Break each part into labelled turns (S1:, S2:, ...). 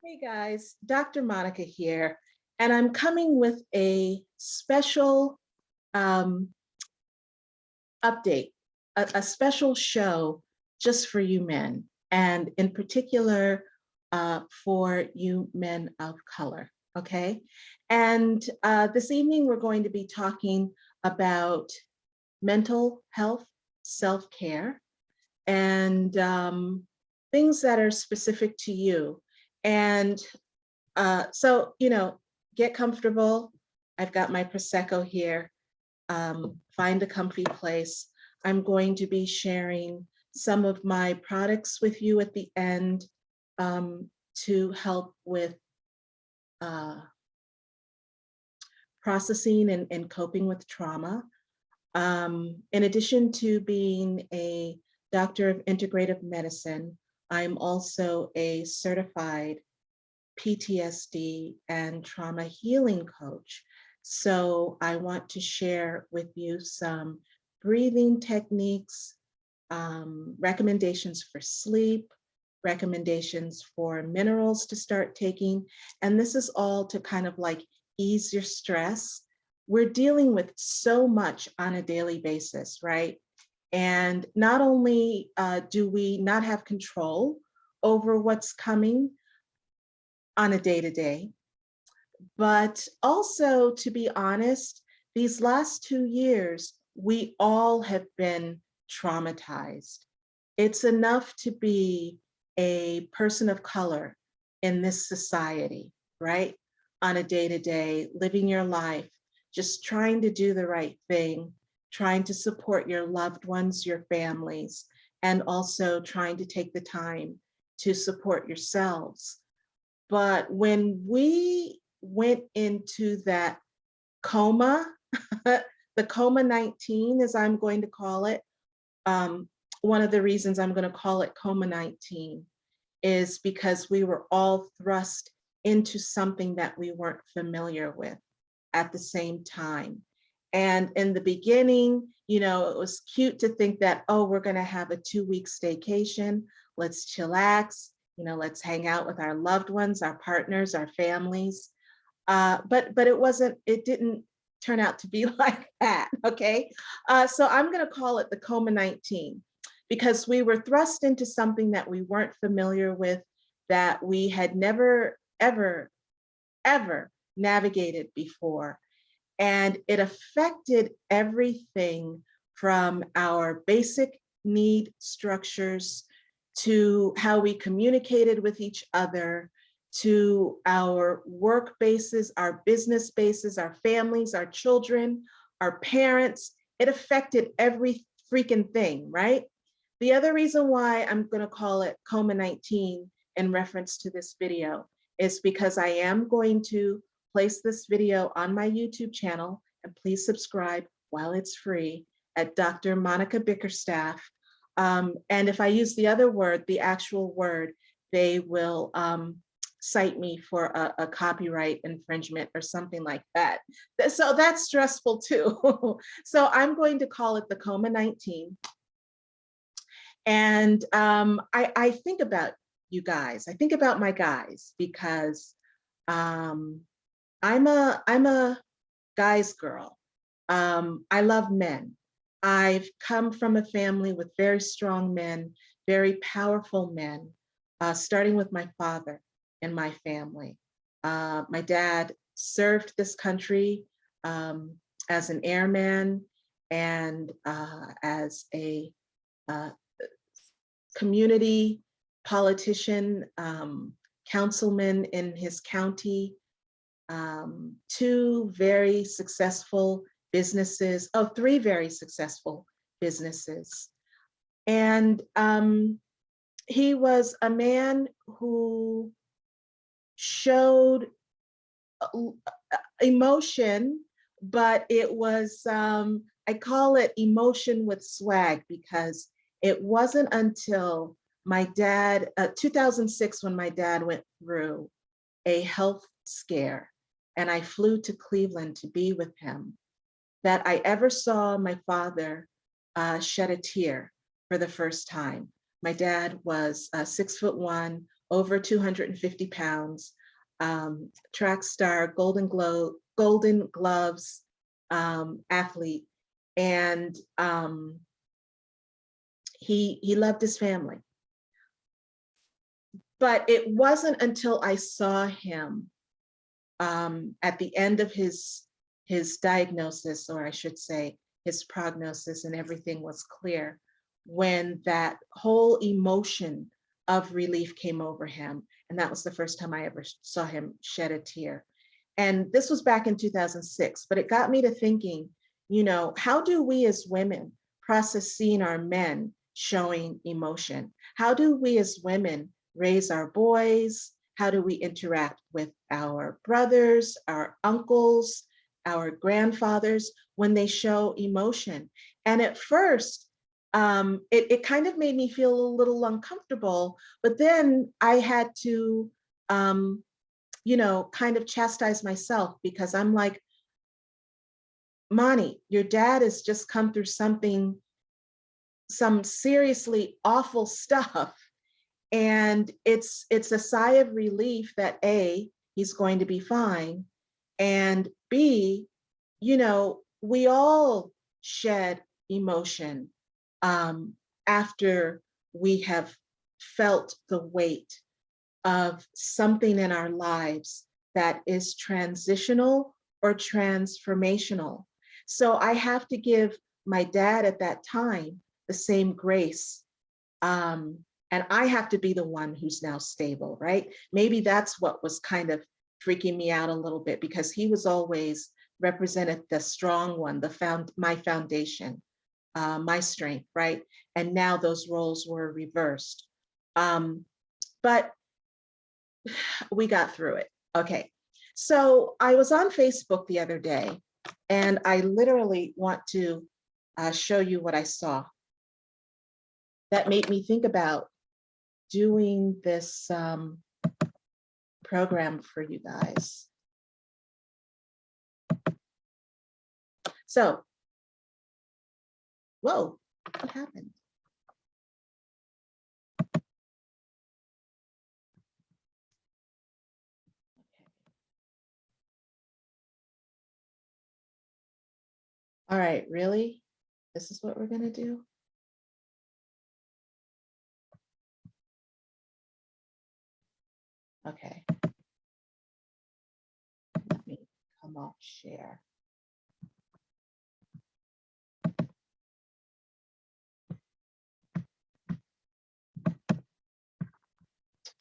S1: Hey guys, Dr. Monica here, and I'm coming with a special um, update, a special show just for you men, and in particular for you men of color, okay? And this evening we're going to be talking about mental health, self-care, and things that are specific to you. And so, get comfortable. I've got my Prosecco here. Find a comfy place. I'm going to be sharing some of my products with you at the end to help with uh, processing and coping with trauma. In addition to being a doctor of integrative medicine, I'm also a certified PTSD and trauma healing coach. So I want to share with you some breathing techniques, recommendations for sleep, recommendations for minerals to start taking. And this is all to kind of like ease your stress. We're dealing with so much on a daily basis, right? And not only do we not have control over what's coming on a day-to-day, but also, to be honest, these last 2 years, we all have been traumatized. It's enough to be a person of color in this society, right? On a day-to-day, living your life, just trying to do the right thing, trying to support your loved ones, your families, and also trying to take the time to support yourselves. But when we went into that coma, the coma 19, as I'm going to call it, one of the reasons I'm going to call it coma 19 is because we were all thrust into something that we weren't familiar with at the same time. And in the beginning, it was cute to think that, oh, we're going to have a 2-week staycation. Let's chillax, let's hang out with our loved ones, our partners, our families. But it didn't turn out to be like that, okay? So I'm going to call it the coma 19 because we were thrust into something that we weren't familiar with, that we had never, ever, ever navigated before. And it affected everything from our basic need structures to how we communicated with each other, to our work bases, our business bases, our families, our children, our parents. It affected every freaking thing, right? The other reason why I'm going to call it coma 19 in reference to this video is because I am going to place this video on my YouTube channel, and please subscribe while it's free at Dr. Monica Bickerstaff. And if I use the other word, the actual word, they will cite me for a copyright infringement or something like that. So that's stressful too. So I'm going to call it the coma 19. And I think about you guys. I think about my guys because I'm a guy's girl. I love men. I've come from a family with very strong men, very powerful men, starting with my father in my family. My dad served this country as an airman and as a community politician, councilman in his county, 2 very successful businesses, oh, 3 very successful businesses. And he was a man who showed emotion, but it was, I call it emotion with swag, because it wasn't until my dad, 2006, when my dad went through a health scare and I flew to Cleveland to be with him, that I ever saw my father shed a tear for the first time. My dad was 6'1", over 250 pounds, track star, Golden Gloves athlete. And he loved his family. But it wasn't until I saw him at the end of his diagnosis, or I should say his prognosis, and everything was clear, when that whole emotion of relief came over him. And that was the first time I ever saw him shed a tear. And this was back in 2006, but it got me to thinking, you know, how do we as women process seeing our men showing emotion? How do we as women raise our boys? How do we interact with our brothers, our uncles, our grandfathers when they show emotion? And at first, it kind of made me feel a little uncomfortable, but then I had to, you know, kind of chastise myself, because I'm like, Monty, your dad has just come through some seriously awful stuff. And it's a sigh of relief that A, he's going to be fine. And B, you know, we all shed emotion after we have felt the weight of something in our lives that is transitional or transformational. So I have to give my dad at that time the same grace. And I have to be the one who's now stable, right? Maybe that's what was kind of freaking me out a little bit, because he was always represented the strong one, my foundation, my strength, right? And now those roles were reversed. But we got through it. Okay. So I was on Facebook the other day, and I literally want to show you what I saw that made me think about doing this program for you guys. So, whoa, what happened? All right, really? This is what we're gonna do? Okay. Let me come off share.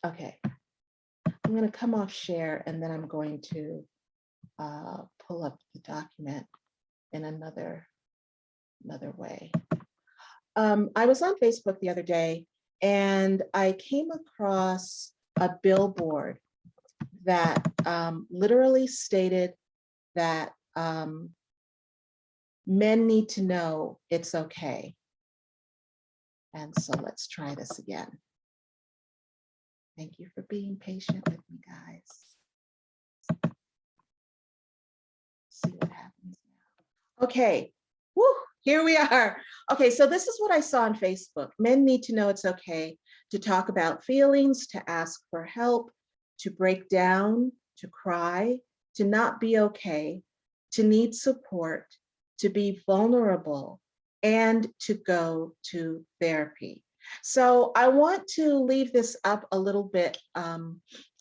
S1: Okay. I'm gonna come off share, and then I'm going to pull up the document in another way. I was on Facebook the other day, and I came across a billboard that literally stated that men need to know it's okay. And so let's try this again. Thank you for being patient with me, guys. See what happens now. Okay, woo, here we are. Okay, so this is what I saw on Facebook. Men need to know it's okay to talk about feelings, to ask for help, to break down, to cry, to not be okay, to need support, to be vulnerable, and to go to therapy. So I want to leave this up a little bit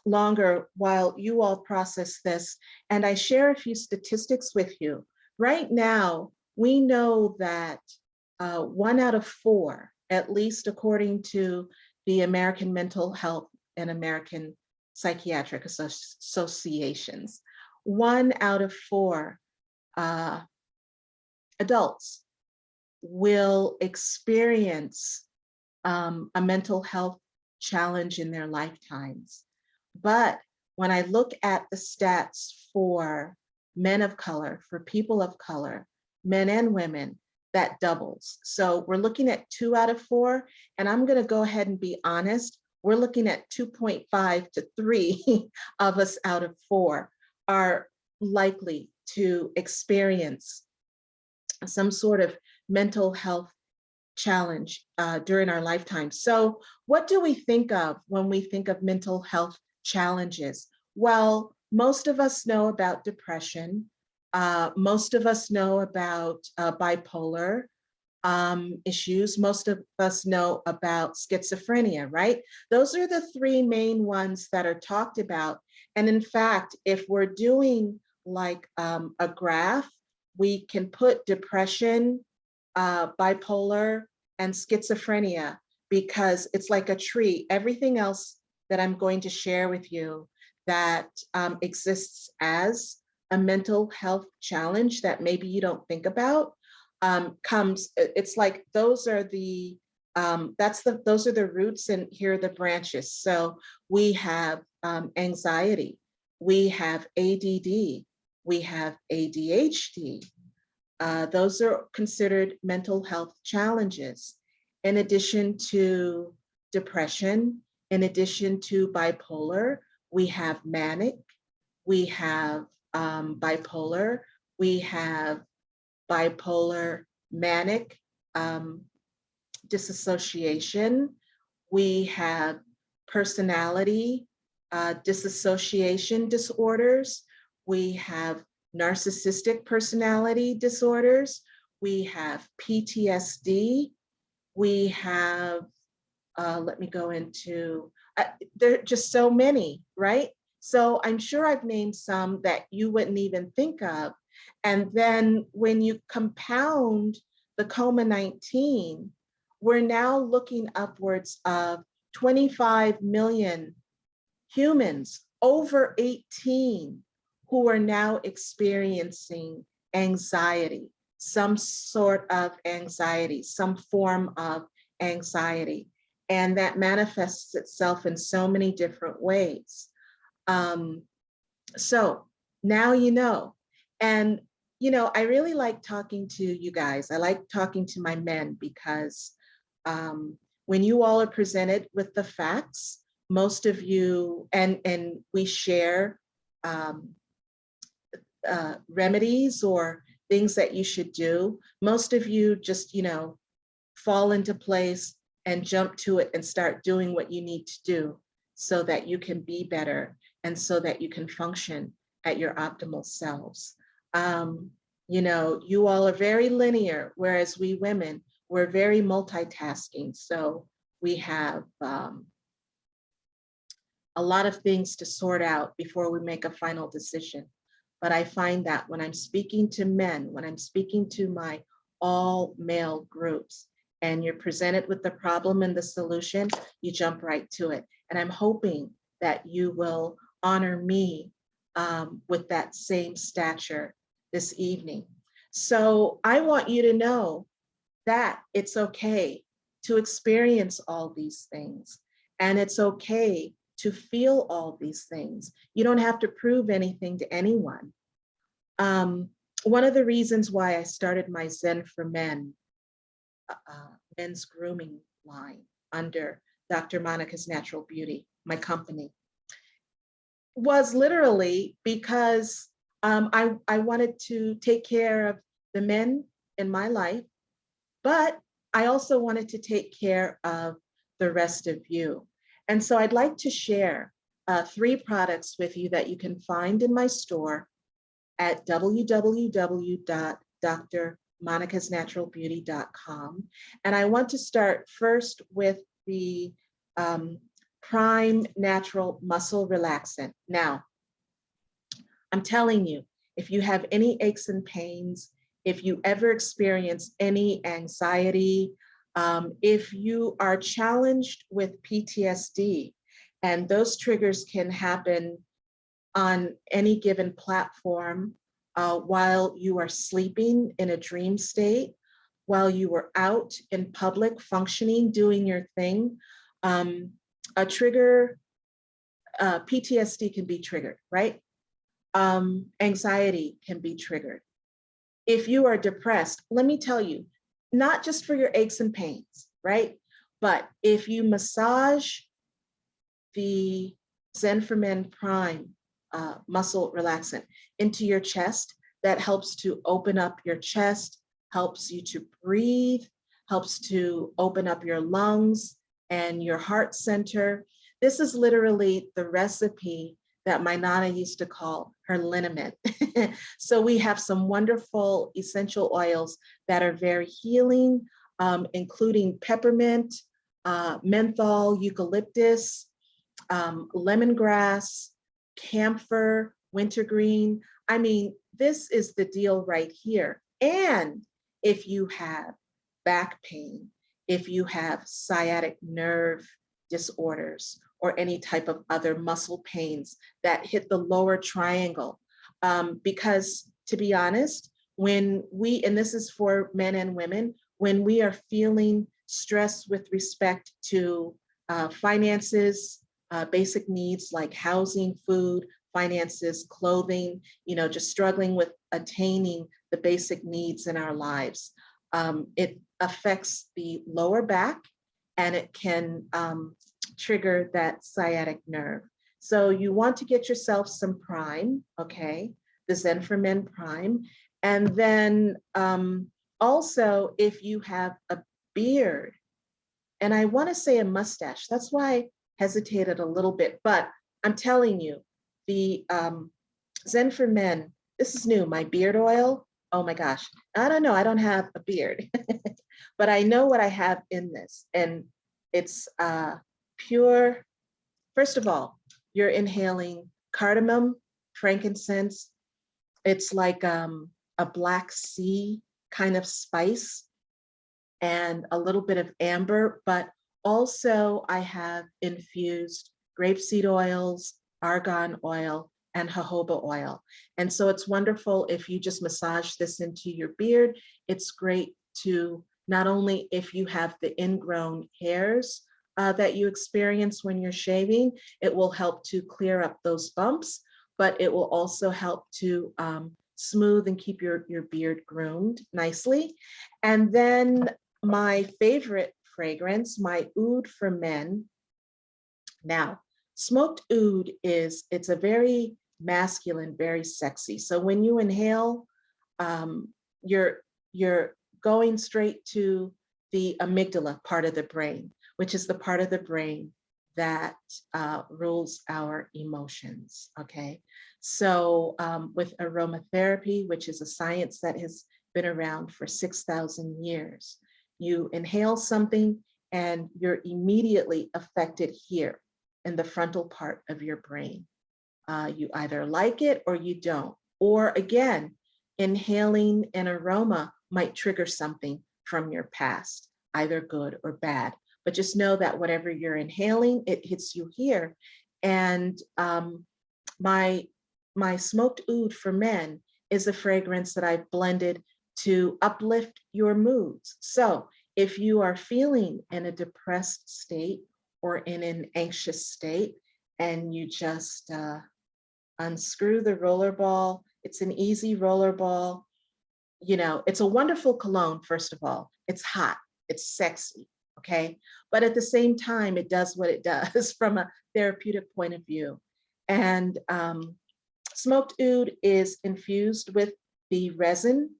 S1: longer while you all process this, and I share a few statistics with you. Right now, we know that 1 out of 4, at least according to the American Mental Health and American Psychiatric Associations, 1 out of 4 adults will experience a mental health challenge in their lifetimes. But when I look at the stats for men of color, for people of color, men and women, that doubles. So we're looking at 2 out of 4, and I'm going to go ahead and be honest. We're looking at 2.5 to 3 of us out of 4 are likely to experience some sort of mental health challenge during our lifetime. So what do we think of when we think of mental health challenges? Well, most of us know about depression. Most of us know about bipolar issues. Most of us know about schizophrenia, right? Those are the three main ones that are talked about. And in fact, if we're doing like a graph, we can put depression, bipolar, and schizophrenia, because it's like a tree. Everything else that I'm going to share with you that exists as a mental health challenge that maybe you don't think about it's like those are the those are the roots, and here are the branches. So we have anxiety, we have ADD, we have ADHD. Those are considered mental health challenges. In addition to depression, in addition to bipolar, we have manic, we have bipolar, we have bipolar manic dissociation, we have personality dissociation disorders, we have narcissistic personality disorders, we have PTSD, we have, let me go into, there are just so many, right? So I'm sure I've named some that you wouldn't even think of. And then when you compound the coma-19, we're now looking upwards of 25 million humans over 18 who are now experiencing anxiety, some sort of anxiety, some form of anxiety. And that manifests itself in so many different ways. So now you know. And, you know, I really like talking to you guys. I like talking to my men because when you all are presented with the facts, most of you, and we share remedies or things that you should do, most of you just, you know, fall into place and jump to it and start doing what you need to do so that you can be better and so that you can function at your optimal selves. You know, you all are very linear, whereas we women, we're very multitasking. So we have a lot of things to sort out before we make a final decision. But I find that when I'm speaking to men, when I'm speaking to my all male groups, and you're presented with the problem and the solution, you jump right to it. And I'm hoping that you will honor me with that same stature this evening. So I want you to know that it's okay to experience all these things, and it's okay to feel all these things. You don't have to prove anything to anyone. One of the reasons why I started my Zen for Men, men's grooming line under Dr. Monica's Natural Beauty, my company, was literally because I wanted to take care of the men in my life, but I also wanted to take care of the rest of you. And so I'd like to share 3 products with you that you can find in my store at www.drmonicasnaturalbeauty.com. And I want to start first with the Prime Natural Muscle Relaxant. Now, I'm telling you, if you have any aches and pains, if you ever experience any anxiety, if you are challenged with PTSD, and those triggers can happen on any given platform while you are sleeping in a dream state, while you are out in public functioning, doing your thing, a trigger, PTSD can be triggered, right? Anxiety can be triggered. If you are depressed, let me tell you, not just for your aches and pains, right? But if you massage the Zen for Men Prime muscle relaxant into your chest, that helps to open up your chest, helps you to breathe, helps to open up your lungs and your heart center. This is literally the recipe that my Nana used to call her liniment. So we have some wonderful essential oils that are very healing, including peppermint, menthol, eucalyptus, lemongrass, camphor, wintergreen. I mean, this is the deal right here. And if you have back pain, if you have sciatic nerve disorders, or any type of other muscle pains that hit the lower triangle. Because to be honest, when we, and this is for men and women, when we are feeling stress with respect to finances, basic needs like housing, food, finances, clothing, just struggling with attaining the basic needs in our lives. It affects the lower back, and it can trigger that sciatic nerve. So you want to get yourself some prime, okay? The Zen for Men prime. And then also if you have a beard, and I want to say a mustache, that's why I hesitated a little bit, but I'm telling you, the Zen for Men, this is new, my beard oil, oh my gosh, I don't know, I don't have a beard, but I know what I have in this, and it's pure. First of all, you're inhaling cardamom, frankincense. It's like a black sea kind of spice, and a little bit of amber, but also I have infused grapeseed oils, argan oil, and jojoba oil. And so it's wonderful if you just massage this into your beard. It's great to not only if you have the ingrown hairs that you experience when you're shaving, it will help to clear up those bumps, but it will also help to smooth and keep your beard groomed nicely. And then my favorite fragrance, my oud for men. Now, smoked oud it's a very masculine, very sexy. So when you inhale, you're going straight to the amygdala part of the brain, which is the part of the brain that rules our emotions, okay? So with aromatherapy, which is a science that has been around for 6,000 years, you inhale something and you're immediately affected here in the frontal part of your brain. You either like it or you don't. Or again, inhaling an aroma might trigger something from your past, either good or bad. But just know that whatever you're inhaling, it hits you here. And my smoked oud for men is a fragrance that I've blended to uplift your moods. So if you are feeling in a depressed state or in an anxious state, and you just unscrew the roller ball, it's an easy roller ball. It's a wonderful cologne, first of all. It's hot, it's sexy, okay? But at the same time, it does what it does from a therapeutic point of view. And smoked oud is infused with the resin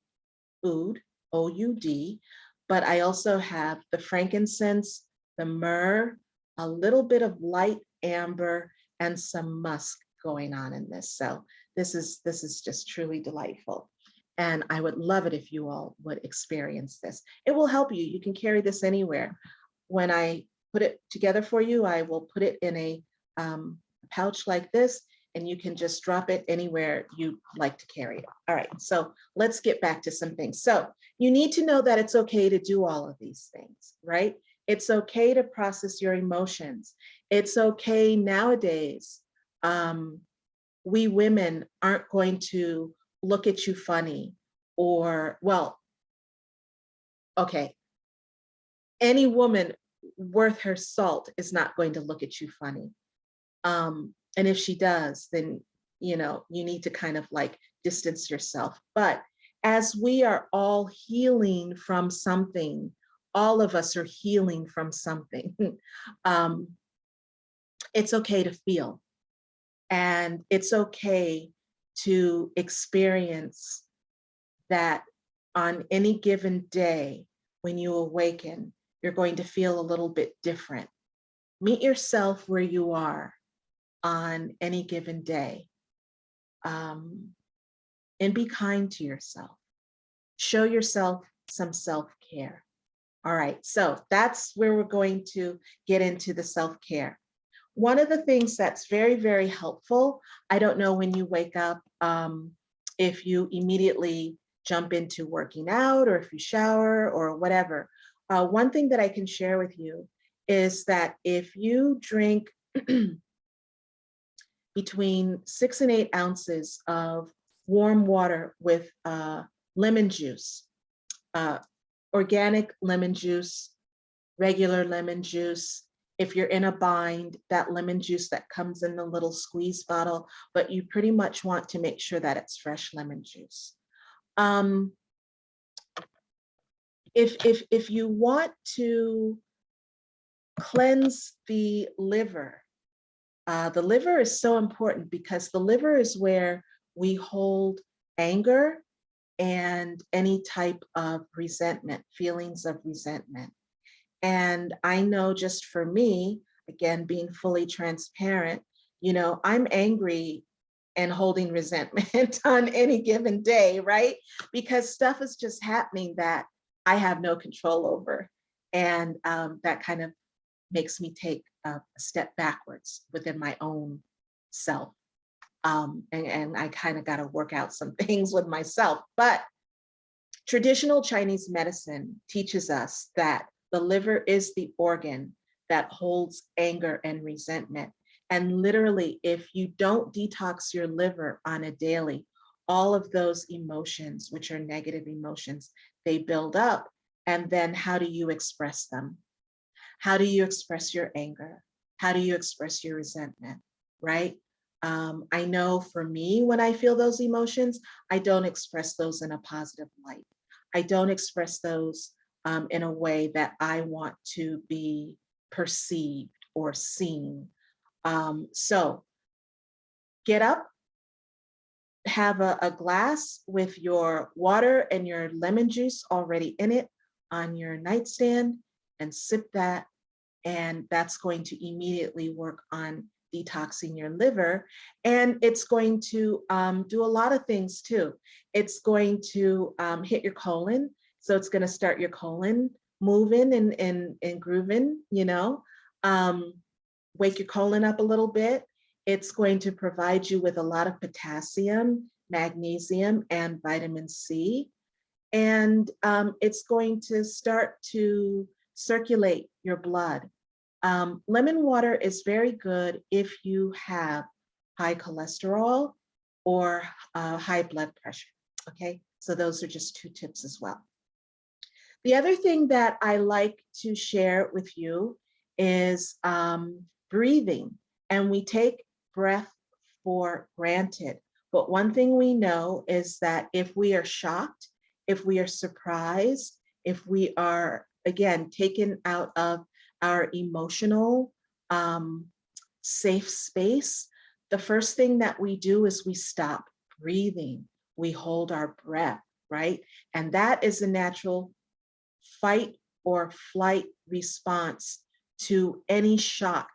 S1: oud, O-U-D, but I also have the frankincense, the myrrh, a little bit of light amber, and some musk going on in this. So this is just truly delightful. And I would love it if you all would experience this. It will help you. You can carry this anywhere. When I put it together for you, I will put it in a pouch like this, and you can just drop it anywhere you like to carry it. All right, so let's get back to some things. So you need to know that it's okay to do all of these things, right? It's okay to process your emotions. It's okay nowadays. We women aren't going to look at you funny, or, well, okay, any woman worth her salt is not going to look at you funny. And if she does, then, you need to kind of like distance yourself. But as we are all healing from something, all of us are healing from something, it's okay to feel. And it's okay to experience that on any given day when you awaken, you're going to feel a little bit different. Meet yourself where you are on any given day, and be kind to yourself. Show yourself some self-care. All right, so that's where we're going to get into the self-care. One of the things that's very, very helpful, I don't know when you wake up, if you immediately jump into working out or if you shower or whatever. One thing that I can share with you is that if you drink between 6 and 8 ounces of warm water with lemon juice, uh, organic lemon juice, regular lemon juice. If you're in a bind, that lemon juice that comes in the little squeeze bottle, but you pretty much want to make sure that it's fresh lemon juice. If you want to cleanse the liver is so important because the liver is where we hold anger and any type of resentment, feelings of resentment. And I know just for me, again, being fully transparent, I'm angry and holding resentment on any given day, right? Because stuff is just happening that I have no control over. And that kind of makes me take a step backwards within my own self. And I kind of got to work out some things with myself. But traditional Chinese medicine teaches us that the liver is the organ that holds anger and resentment. And literally, if you don't detox your liver on a daily, all of those emotions, which are negative emotions, they build up. And then how do you express them? How do you express your anger? How do you express your resentment, right? I know for me, when I feel those emotions, I don't express those in a positive light. I don't express those in a way that I want to be perceived or seen. So get up, have a glass with your water and your lemon juice already in it on your nightstand and sip that. And that's going to immediately work on detoxing your liver. And it's going to do a lot of things too. It's going to hit your colon. So it's going to start your colon moving and grooving, wake your colon up a little bit. It's going to provide you with a lot of potassium, magnesium, and vitamin C. And it's going to start to circulate your blood. Lemon water is very good if you have high cholesterol or high blood pressure, okay? So those are just 2 tips as well. The other thing that I like to share with you is breathing. And we take breath for granted. But one thing we know is that if we are shocked, if we are surprised, if we are, again, taken out of our emotional safe space, the first thing that we do is we stop breathing. We hold our breath, right? And that is a natural fight or flight response to any shock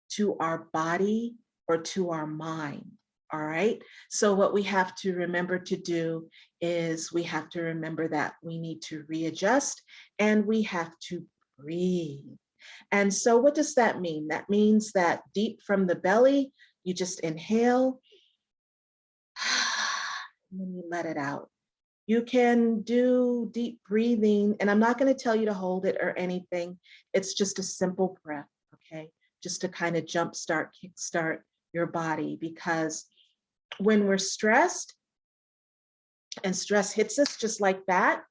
S1: to our body or to our mind. All right. So what we have to remember to do is we have to remember that we need to readjust and we have to breathe. And so what does that mean? That means that deep from the belly, you just inhale and then you let it out. You can do deep breathing, and I'm not going to tell you to hold it or anything. It's just a simple breath, okay? Just to kind of jumpstart, kickstart your body, because when we're stressed and stress hits us just like that,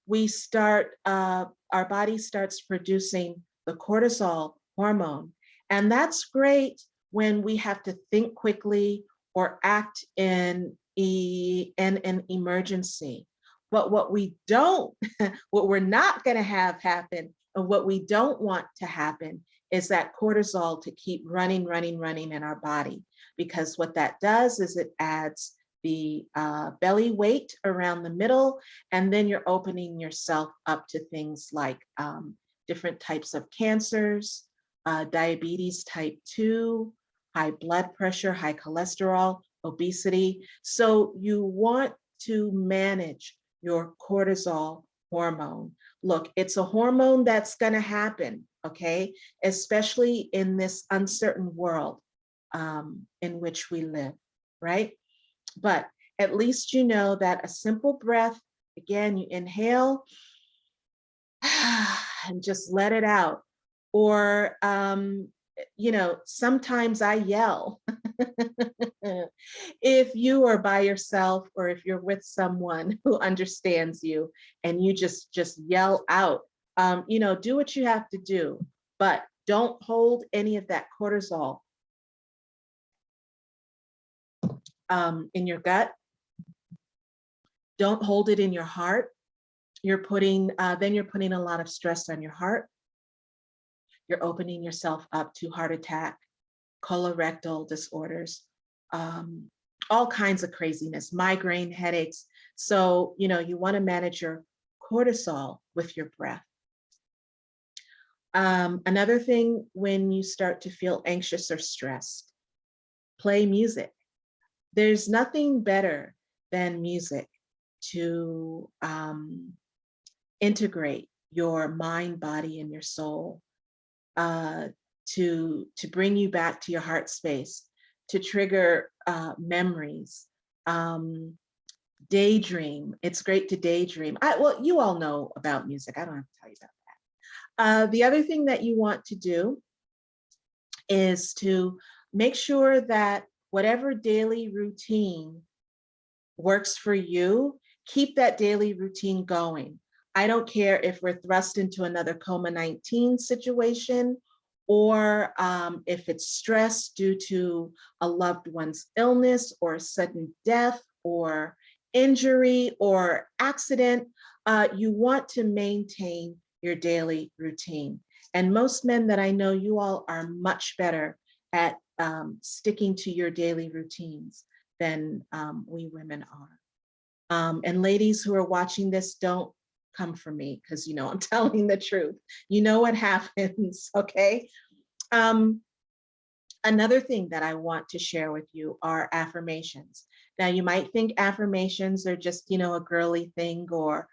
S1: we start, our body starts producing the cortisol hormone. And that's great when we have to think quickly or act in an emergency. But what we don't, what we're not going to have happen, and what we don't want to happen is that cortisol to keep running in our body. Because what that does is it adds the belly weight around the middle, and then you're opening yourself up to things like different types of cancers, diabetes type 2, high blood pressure, high cholesterol, obesity. So you want to manage your cortisol hormone. Look, it's a hormone that's going to happen, okay, especially in this uncertain world in which we live, right? But at least you know that a simple breath, again, you inhale and just let it out. Or, sometimes I yell. If you are by yourself or if you're with someone who understands you and you just yell out, do what you have to do, but don't hold any of that cortisol in your gut. Don't hold it in your heart. You're putting a lot of stress on your heart. You're opening yourself up to heart attack, colorectal disorders, all kinds of craziness, migraine, headaches. So, you want to manage your cortisol with your breath. Another thing, when you start to feel anxious or stressed, play music. There's nothing better than music to integrate your mind, body, and your soul, to bring you back to your heart space, to trigger memories, daydream. It's great to daydream. Well, you all know about music. I don't have to tell you about that. The other thing that you want to do is to make sure that whatever daily routine works for you, keep that daily routine going. I don't care if we're thrust into another COVID-19 situation, or if it's stress due to a loved one's illness or sudden death or injury or accident. You want to maintain your daily routine. And most men that I know, you all are much better at sticking to your daily routines than we women are. And ladies who are watching this, don't come for me, because I'm telling the truth. You know what happens, okay? Another thing that I want to share with you are affirmations. Now, you might think affirmations are just, a girly thing or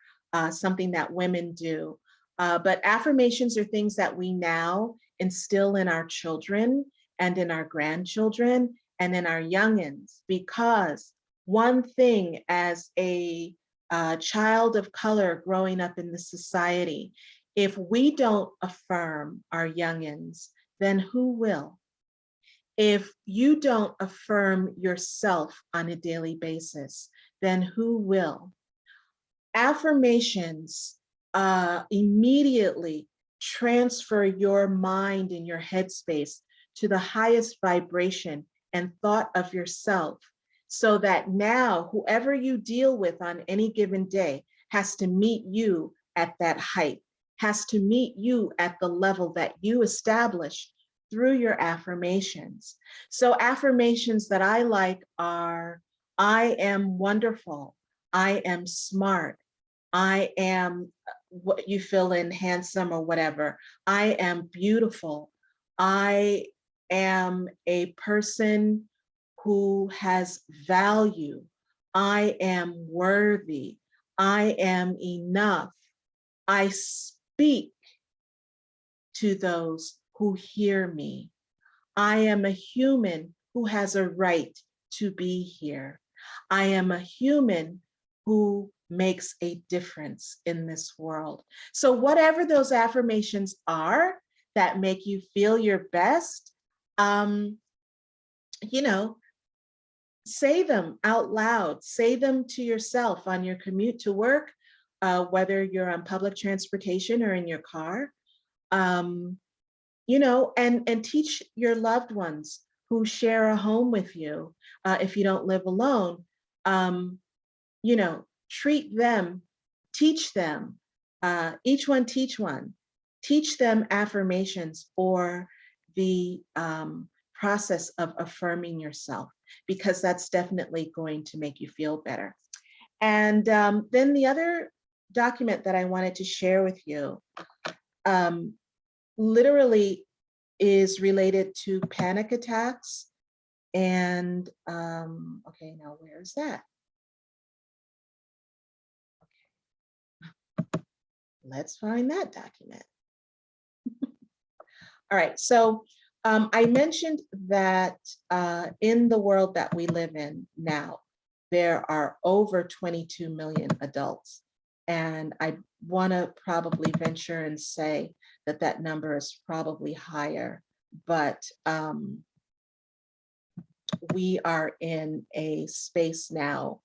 S1: something that women do. But affirmations are things that we now instill in our children and in our grandchildren and in our youngins, because one thing as a child of color growing up in the society, if we don't affirm our youngins, then who will? If you don't affirm yourself on a daily basis, then who will? Affirmations immediately transfer your mind and your headspace to the highest vibration and thought of yourself, so that now whoever you deal with on any given day has to meet you at that height, has to meet you at the level that you established through your affirmations. So affirmations that I like are, I am wonderful, I am smart, I am, what you fill in, handsome or whatever, I am beautiful, I am a person who has value, I am worthy, I am enough, I speak to those who hear me, I am a human who has a right to be here, I am a human who makes a difference in this world. So whatever those affirmations are that make you feel your best, say them out loud, say them to yourself on your commute to work, whether you're on public transportation or in your car, and teach your loved ones who share a home with you, if you don't live alone, treat them, teach them, each one teach one, teach them affirmations or the process of affirming yourself, because that's definitely going to make you feel better. And then the other document that I wanted to share with you um, literally is related to panic attacks. And okay, now where is that? Okay, let's find that document. All right, so I mentioned that in the world that we live in now, there are over 22 million adults. And I want to probably venture and say that that number is probably higher, but we are in a space now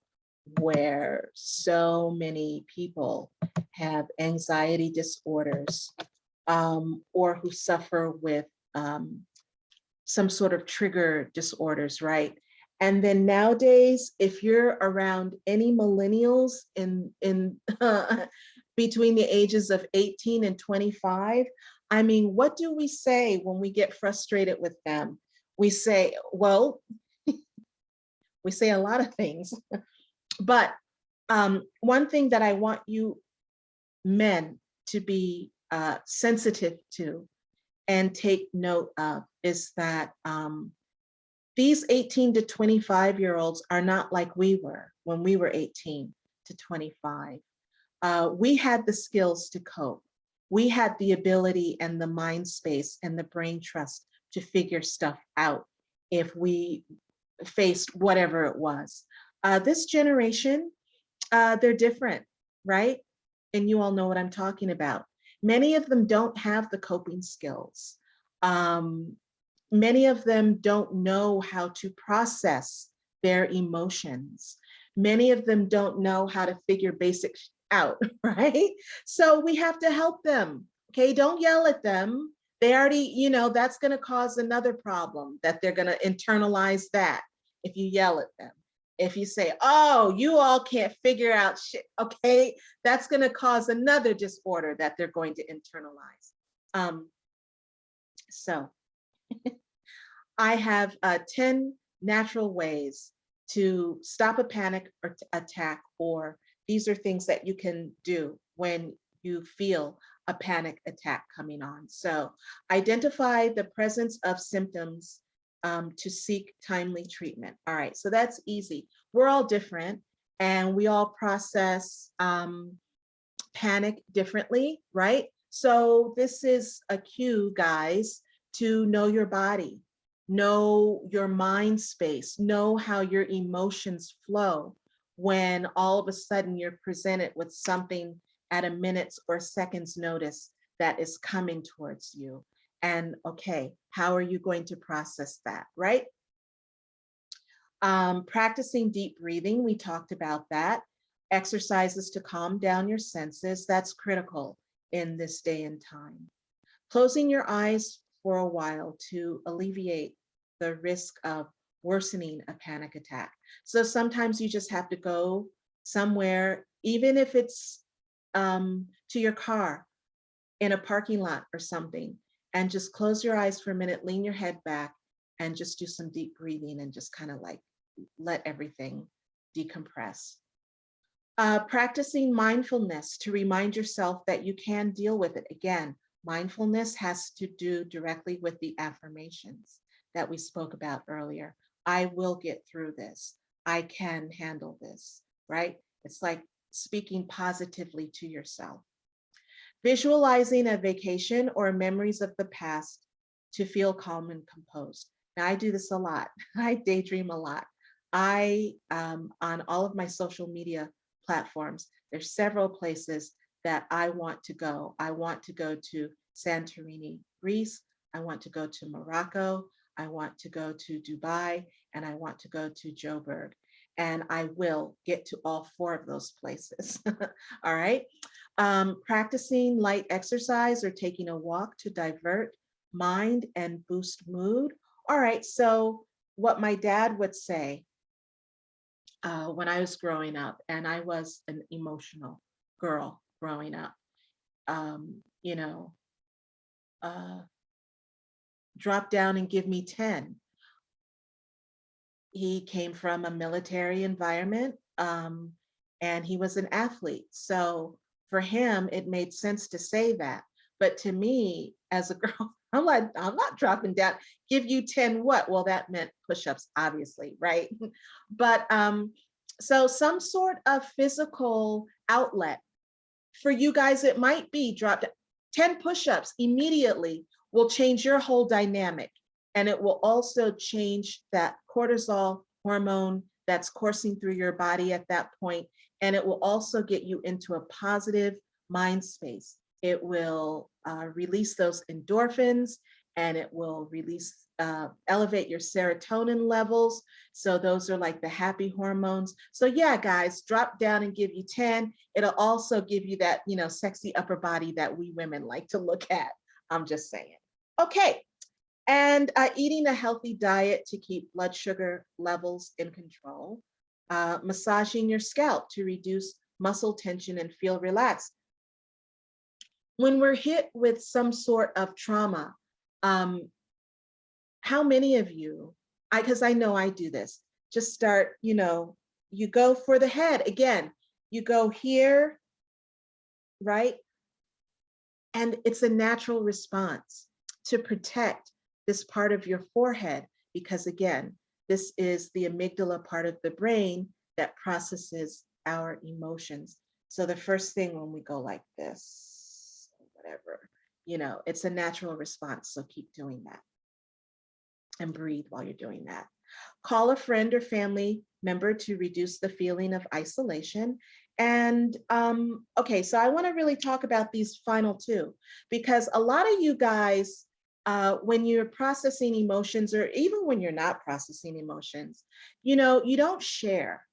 S1: where so many people have anxiety disorders, or who suffer with some sort of trigger disorders, right? And then nowadays, if you're around any millennials in between the ages of 18 and 25, I mean, what do we say when we get frustrated with them? We say, well, we say a lot of things, but one thing that I want you men to be sensitive to and take note of is that these 18 to 25-year-olds are not like we were when we were 18 to 25. We had the skills to cope. We had the ability and the mind space and the brain trust to figure stuff out if we faced whatever it was. This generation, they're different, right? And you all know what I'm talking about. Many of them don't have the coping skills. Many of them don't know how to process their emotions. Many of them don't know how to figure basics out, right? So we have to help them. Okay, don't yell at them. They already, that's going to cause another problem, that they're going to internalize that if you yell at them. If you say, oh, you all can't figure out shit, okay, that's going to cause another disorder that they're going to internalize. So I have 10 natural ways to stop a panic or attack, or these are things that you can do when you feel a panic attack coming on. So identify the presence of symptoms to seek timely treatment. All right, so that's easy. We're all different and we all process panic differently, right? So this is a cue, guys, to know your body, know your mind space, know how your emotions flow when all of a sudden you're presented with something at a minute's or seconds notice that is coming towards you. And okay, how are you going to process that, right? Practicing deep breathing, we talked about that. Exercises to calm down your senses, that's critical in this day and time. Closing your eyes for a while to alleviate the risk of worsening a panic attack. So sometimes you just have to go somewhere, even if it's to your car in a parking lot or something, and just close your eyes for a minute, lean your head back, and just do some deep breathing and just kind of like let everything decompress. Practicing mindfulness to remind yourself that you can deal with it. Again, mindfulness has to do directly with the affirmations that we spoke about earlier. I will get through this. I can handle this, right? It's like speaking positively to yourself. Visualizing a vacation or memories of the past to feel calm and composed. Now, I do this a lot. I daydream a lot. On all of my social media platforms, there's several places that I want to go. I want to go to Santorini, Greece. I want to go to Morocco. I want to go to Dubai, and I want to go to Joburg. And I will get to all 4 of those places. All right. Practicing light exercise or taking a walk to divert mind and boost mood. All right. So what my dad would say when I was growing up, and I was an emotional girl growing up, you know, drop down and give me 10. he came from a military environment, and he was an athlete. So for him, it made sense to say that. But to me, as a girl, I'm like, I'm not dropping down. Give you 10 what? Well, that meant push-ups, obviously, right? But so some sort of physical outlet. For you guys, it might be drop 10 push-ups immediately will change your whole dynamic. And it will also change that cortisol hormone that's coursing through your body at that point. And it will also get you into a positive mind space. It will release those endorphins, and it will elevate your serotonin levels. So those are like the happy hormones. So yeah, guys, drop down and give you 10. It'll also give you that, sexy upper body that we women like to look at. I'm just saying. Okay. And eating a healthy diet to keep blood sugar levels in control. Massaging your scalp to reduce muscle tension and feel relaxed. When we're hit with some sort of trauma, how many of you, because I know I do this, just start, you go for the head. Again, you go here, right? And it's a natural response to protect this part of your forehead, because again, this is the amygdala part of the brain that processes our emotions. So the first thing when we go like this, whatever, it's a natural response. So keep doing that and breathe while you're doing that. Call a friend or family member to reduce the feeling of isolation. And okay, so I want to really talk about these final two, because a lot of you guys, when you're processing emotions, or even when you're not processing emotions, you don't share.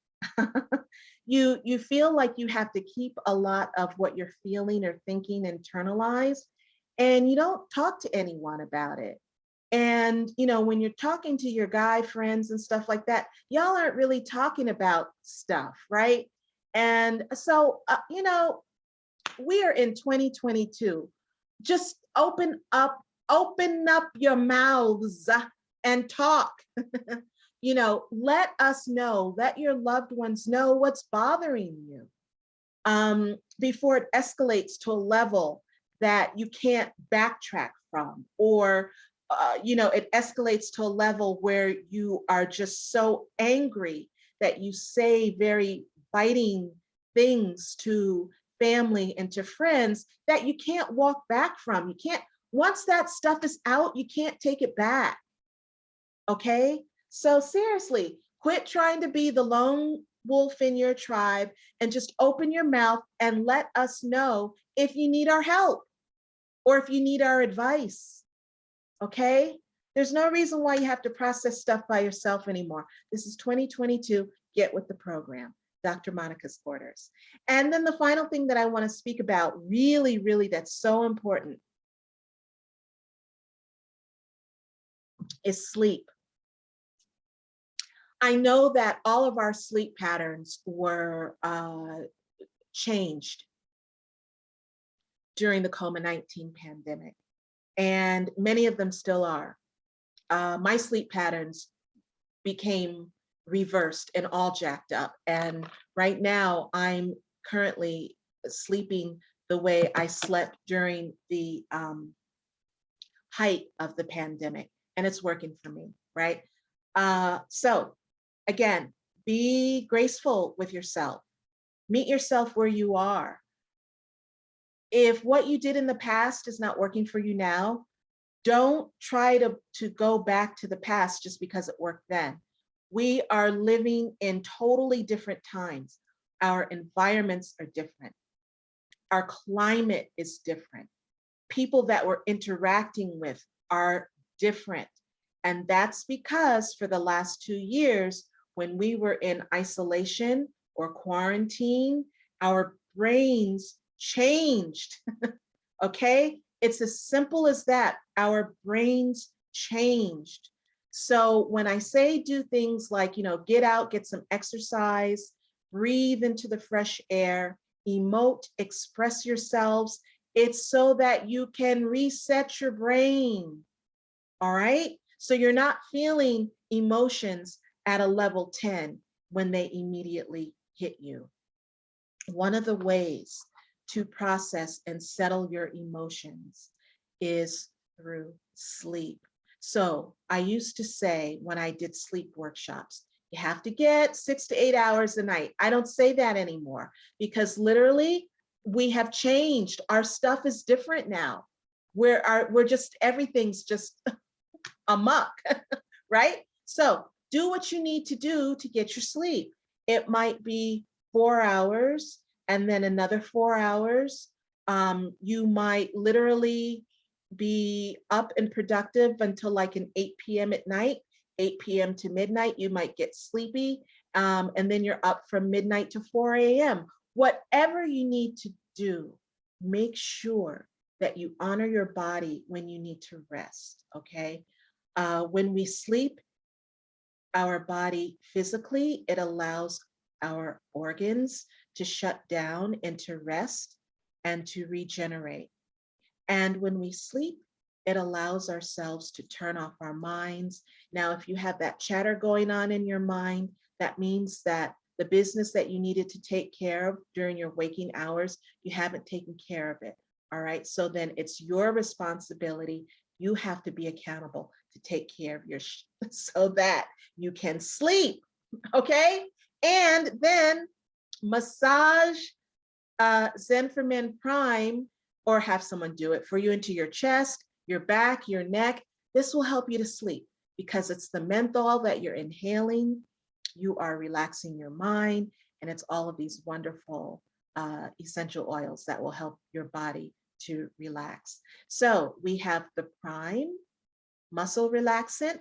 S1: You feel like you have to keep a lot of what you're feeling or thinking internalized, and you don't talk to anyone about it. And, when you're talking to your guy friends and stuff like that, y'all aren't really talking about stuff, right? And so, we are in 2022. Just open up your mouths and talk. Let us know, let your loved ones know what's bothering you, before it escalates to a level that you can't backtrack from, or it escalates to a level where you are just so angry that you say very biting things to family and to friends that you can't walk back from. You can't, once that stuff is out, you can't take it back. Okay? So seriously, quit trying to be the lone wolf in your tribe and just open your mouth and let us know if you need our help or if you need our advice. Okay? There's no reason why you have to process stuff by yourself anymore. This is 2022. Get with the program. Dr. Monica's Quarters. And then the final thing that I want to speak about, really, really, that's so important, is sleep. I know that all of our sleep patterns were changed during the COVID-19 pandemic, and many of them still are. My sleep patterns became reversed and all jacked up. And right now I'm currently sleeping the way I slept during the height of the pandemic, and it's working for me, right? So again, be graceful with yourself. Meet yourself where you are. If what you did in the past is not working for you now, don't try to go back to the past just because it worked then. We are living in totally different times. Our environments are different. Our climate is different. People that we're interacting with are different. And that's because for the last 2 years, when we were in isolation or quarantine, our brains changed. Okay? It's as simple as that. Our brains changed. So when I say do things like, get out, get some exercise, breathe into the fresh air, emote, express yourselves, it's so that you can reset your brain. All right? So you're not feeling emotions at a level 10 when they immediately hit you. One of the ways to process and settle your emotions is through sleep. So I used to say when I did sleep workshops, you have to get 6 to 8 hours a night. I don't say that anymore because literally we have changed. Our stuff is different now. We're just, everything's just amok, right? So do what you need to do to get your sleep. It might be 4 hours and then another 4 hours. You might literally be up and productive until like an 8 p.m. at night, 8 p.m. to midnight. You might get sleepy, and then you're up from midnight to 4 a.m. Whatever you need to do, make sure that you honor your body when you need to rest, okay? When we sleep, our body physically, it allows our organs to shut down and to rest and to regenerate. And when we sleep, it allows ourselves to turn off our minds. Now, if you have that chatter going on in your mind, that means that the business that you needed to take care of during your waking hours, you haven't taken care of it. All right. So then it's your responsibility. You have to be accountable to take care of your so that you can sleep. Okay. And then massage Zen for Men Prime, or have someone do it for you into your chest, your back, your neck. This will help you to sleep because it's the menthol that you're inhaling. You are relaxing your mind, and it's all of these wonderful essential oils that will help your body to relax. So we have the Prime muscle relaxant.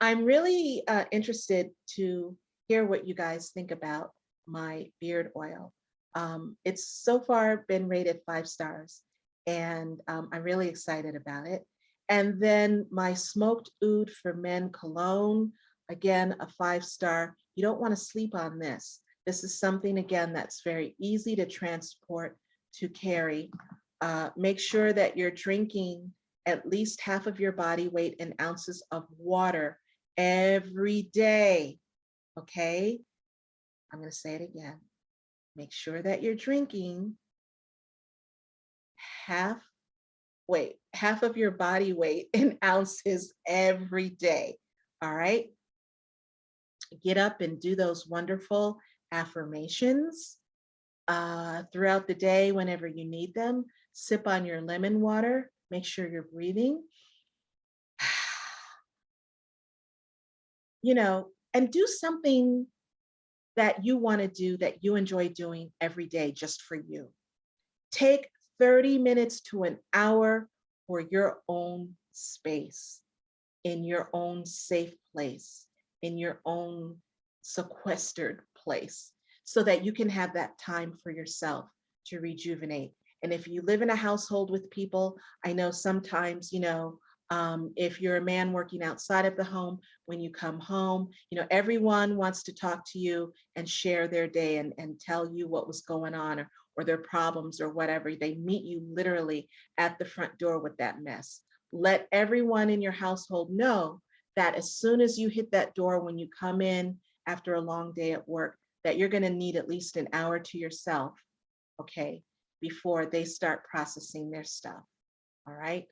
S1: I'm really interested to hear what you guys think about my beard oil. It's so far been rated 5 stars, and I'm really excited about it. And then my smoked oud for men cologne, again, a 5-star. You don't want to sleep on this. This is something, again, that's very easy to transport, to carry. Make sure that you're drinking at least half of your body weight in ounces of water every day, okay? I'm going to say it again. Make sure that you're drinking half of your body weight in ounces every day, all right? Get up and do those wonderful affirmations throughout the day whenever you need them. Sip on your lemon water. Make sure you're breathing. You know, and do something that you want to do, that you enjoy doing every day just for you. Take 30 minutes to an hour for your own space, in your own safe place, in your own sequestered place, so that you can have that time for yourself to rejuvenate. And if you live in a household with people, I know sometimes, if you're a man working outside of the home, when you come home, everyone wants to talk to you and share their day and tell you what was going on, or their problems or whatever. They meet you literally at the front door with that mess. Let everyone in your household know that as soon as you hit that door, when you come in after a long day at work, that you're going to need at least an hour to yourself, okay, before they start processing their stuff. All right.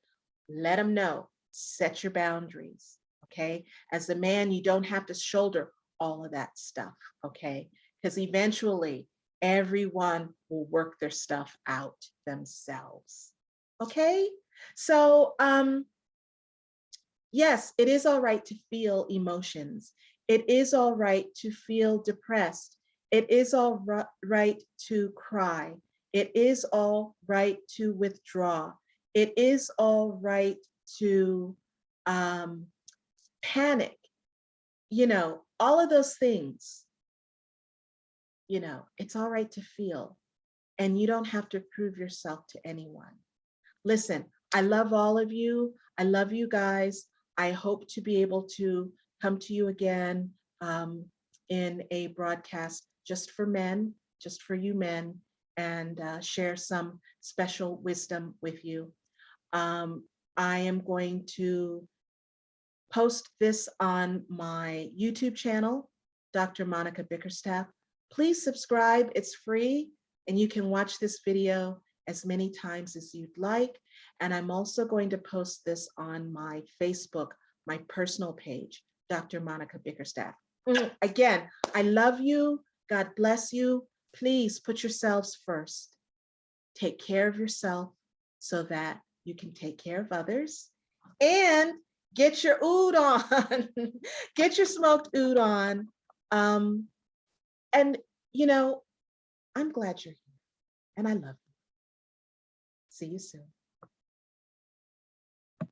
S1: Let them know. Set your boundaries. Okay. As a man, you don't have to shoulder all of that stuff. Okay. Because eventually everyone will work their stuff out themselves. Okay. So, yes, it is all right to feel emotions. It is all right to feel depressed. It is all right to cry. It is all right to withdraw. It is all right to panic. All of those things, it's all right to feel. And you don't have to prove yourself to anyone. Listen, I love all of you. I love you guys. I hope to be able to come to you again in a broadcast just for men, just for you men, and share some special wisdom with you. I am going to post this on my YouTube channel, Dr. Monica Bickerstaff. Please subscribe, it's free, and you can watch this video as many times as you'd like. And I'm also going to post this on my Facebook, my personal page, Dr. Monica Bickerstaff. Again, I love you. God bless you. Please put yourselves first. Take care of yourself so that you can take care of others. And get your oud on. Get your smoked oud on. And, you know, I'm glad you're here. And I love you. See you soon.